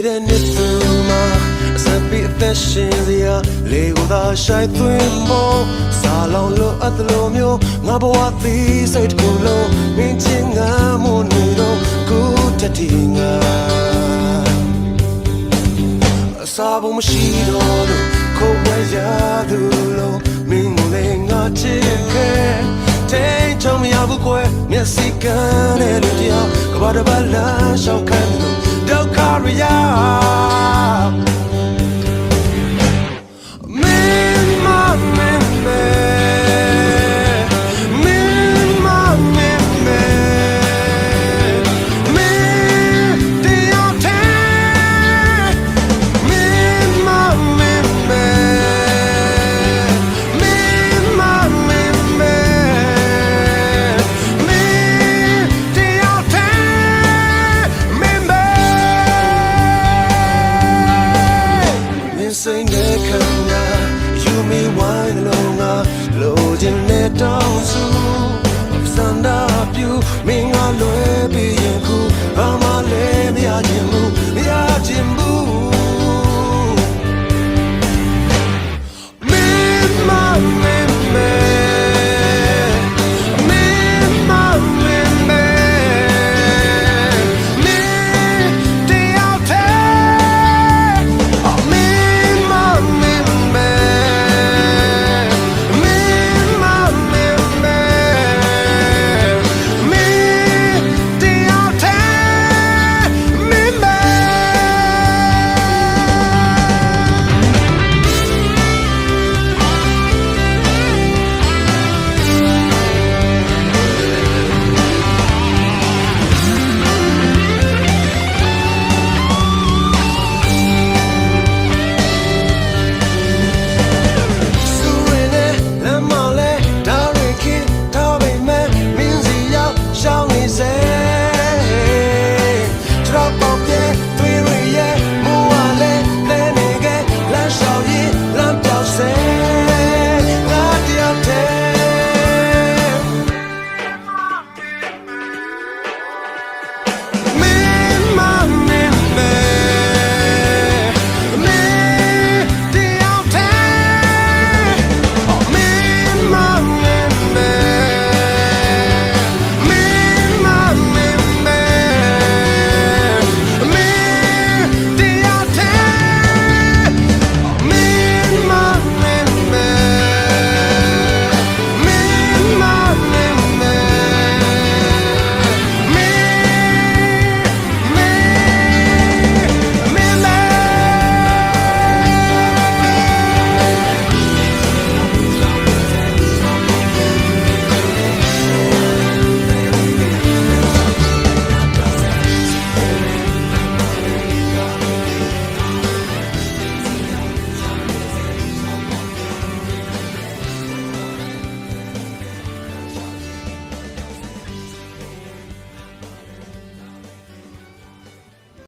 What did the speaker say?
နေတဲ့နှစ်သူမှာစပီအသက်ရှင်စရာလေကိုသာရှိုက်သွင်းမောစာလောင်လို့အပ်လို့မျိုးငါဘဝသေးစိတ်တစ်ခုလုံးမင်းချင်းငါမနေတော့ကိုတတိငါအစာဘုံမရှိတော့လို့ခိုးဝဲရသူလုံးမင်းကိုလည်းငါချစ်ခဲ့တဲ့ချောင်းမရဘူးကွယ်မျက်စိကန်းနဲ့လူတယောက်ကဘာတပတ်လမ်းရှောက်ခံလို့ဒုက္ခရရ